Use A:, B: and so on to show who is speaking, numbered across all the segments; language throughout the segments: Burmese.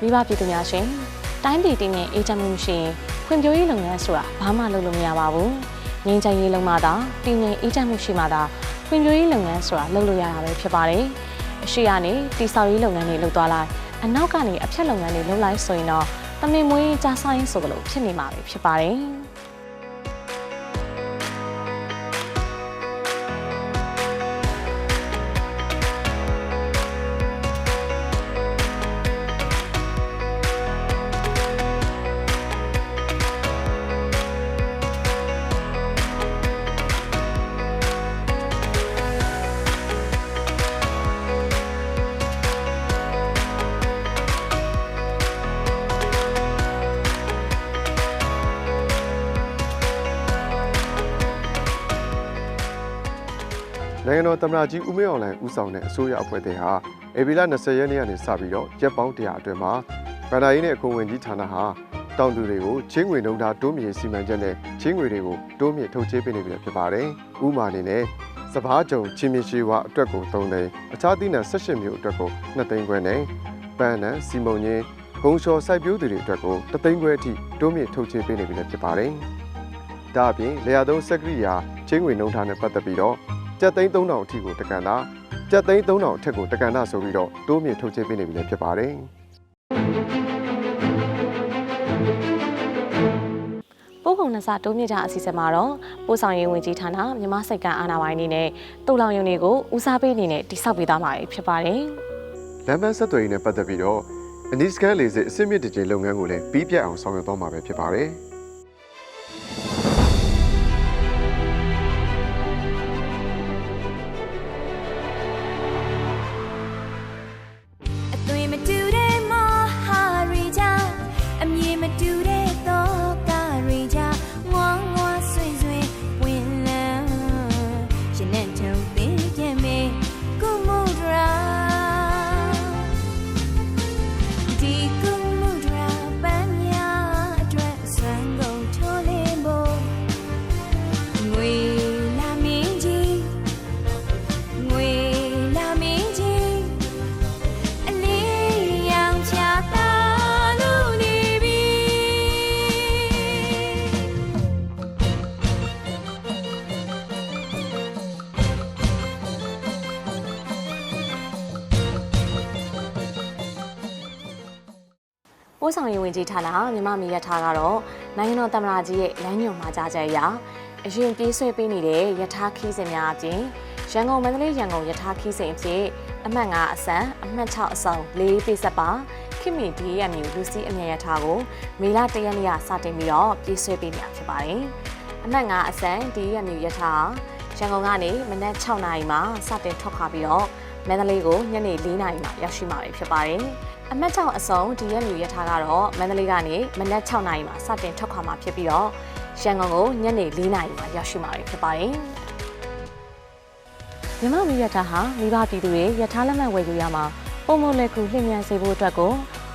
A: မိဘပြည်သူများရှင်တိုင်းပြည်တည်ငြိမ်အေးချမ်းမှုရှိရင်ဖွံ့ဖြိုးရေးလုပ်ငန်းဆိုတာဘာမှလုပ်လို့မရပါဘူးငြိမ်းချမ်းရေးလုပ်မှသာတည်ငြိမ်အေးချမ်းမှုရှိမှသာဖွံ့ဖြိုးရေးလုပ်ငန်းဆိုတာလုပ်လို့ရတာပဲဖြစ်ပါတယ်အရှိကနေတိဆောက်ရေးလုပ်ငန်းတွေလုပ်သွားလိုက်အနောက်ကနေအဖြတ်လုပ်ငန်းတွေလုပ်လိုက်ဆိုရင်တော့တမင်မွေးကြားဆိုင်ဆိုလို့ဖြစ်နေမှာပဲဖြစ်ပါတယ်
B: နိုင်ငံတော်သမ္မတကြီးဦးမင်းအောင်လှိုင်ဦးဆောင်တဲ့အစိုးရအဖွဲ့တွေဟာဧပြီလ20ရက်နေ့ကနေစပြီးတော့ရက်ပေါင်း100အတွင်းမှာဗန္ဒာရေးနဲ့အခွန်ဝင်ကြီးဌာနဟာတောင်သူတွေကိုချင်းငွေနှုန်းထားတိုးမြင့်စီမံချက်နဲ့ချင်းငွေတွေကိုတိုးမြင့်ထုတ်ချေးပေးနေပြီဖြစ်ပါတယ်။ဥပမာအနေနဲ့စပားကြုံချင်းမြင့်ရှိဝအတွက်ကို3သိန်းအခြားသီးနှံ18မျိုးအတွက်ကို2သိန်းခွဲနဲ့ပန်းနံစီမုံညင်းဂုံလျှော်စိုက်ပျိုးသူတွေအတွက်ကို3သိန်းခွဲအထိတိုးမြင့်ထုတ်ချေးပေးနေပြီဖြစ်ပါတယ်။ဒါအပြင်လေယာသုံးစက်ကရိယာချင်းငွေနှုန်းထားနဲ့ပတ်သက်ပြီးတော့ကျပ်သိန်း3000အထိကိုတကန်တာကျပ်သိန်း3000အထက်ကိုတကန်တာဆိုပြီးတော့တိုးမြင့်ထုတ်ချေးပေးနေပြီလည်းဖြစ်ပါတယ်
A: ပို့ကုန်နှစတိုးမြင့်တာအစီအစဉ်မှာတော့ပို့ဆောင်ရေးဝန်ကြီးဌာနမြန်မာစိတ်ကအာဏာပိုင်အနေနဲ့တူလောင်ရုံတွေကိုဦးစားပေးအနေနဲ့တိစောက်ပေးသွားမှာဖြစ်ပါတယ်
B: လမ်းပန်းဆက်သွယ်ရေးနဲ့ပတ်သက်ပြီးတော့အနီးစကန်လေစစ်အစစ်မြစ်တကြိမ်လုပ်ငန်းကိုလည်းပြီးပြတ်အောင်ဆောင်ရွက်သွားမှာပဲဖြစ်ပါတယ်ပို့ဆောင်ရေးဝန်ကြီးဌာနမြန်မာပြည်ရထားကတော့နိုင်ငံတော်သမ္မတကြီးရဲ့လမ်းညွှန်မှာကြားချက်အရအရင်ပြေးဆွဲပေးနေတဲ့ရထားခီးစဉ်များအပြင်ရန်ကုန်မန္တလေးရန်ကုန်ရထားခီးစဉ်အဖြစ်အမှတ်5အစံအမှတ်6အစုံ4ပိဆက်ပါခင်မီ DMU လူစီအမြင့်ရထားကိုမေလ1ရက်နေ့ကစတင်ပြီးတော့ပြေးဆွဲပေးနေတာဖြစ်ပါတယ်။အမှတ်5အစံ DMU ရထားရန်ကုန်ကနေမနက်6နာရီမှာစတင်ထွက်ခွာပြီးတော့မန္တလေးကိုညနေ4နာရီမှာရောက်ရှိမှာဖြစ်ပါတယ်။အမှတ်6အစုံ DMU ရထားကတော့မန္တလေးကနေမနက်6နာရီမှာစတင်ထွက်ခွာမှာဖြစ်ပြီးတော့ရန်ကုန်ကိုညနေ4နာရီမှာရောက်ရှိမှာဖြစ်ပါတယ်။မြန်မာပြည်ရထားဟာမိဘပြည်သူတွေရထားလက်မှတ်ဝယ်ယူရမှာပုံမလွယ်ကူလျင်မြန်စေဖို့အတွက်ကို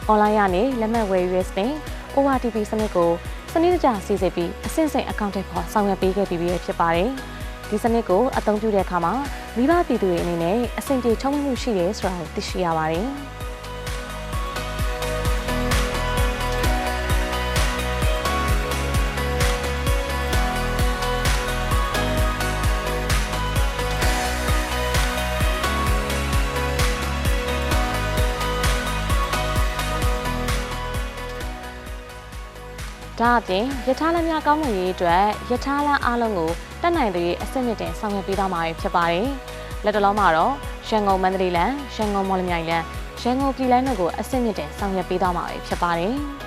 B: အွန်လိုင်းကနေလက်မှတ်ဝယ်ယူရတဲ့ ORTP စနစ်ကိုစနစ်တကျစီစစ်ပြီးအဆင့်ဆင့်အကောင့်တွေပေါ်ဆောင်ရွက်ပေးခဲ့ပြီးဖြစ်ပါတယ်။ဒီစနစ်ကိုအသုံးပြုတဲ့အခါမှာမိဘပြည်သူတွေအနေနဲ့အဆင်ပြေချုံးမှုရှိတယ်ဆိုတာကိုသိရှိရပါတယ်။ဒါအပြင်ရထားလမ်းများကောင်းမွန်ရေးအတွက်ရထားလမ်းအားလုံးကိုတက်နိုင်တဲ့အဆင့်မြင့်တင်ဆောင်ရွက်ပေးသွားမှာဖြစ်ပါတယ်။လက်တလုံးမှာတော့ရန်ကုန်မန္တလေးလမ်း၊ရန်ကုန်မော်လမြိုင်လမ်း၊ရန်ကုန်ပြည်လမ်းတို့ကိုအဆင့်မြင့်တင်ဆောင်ရွက်ပေးသွားမှာဖြစ်ပါတယ်။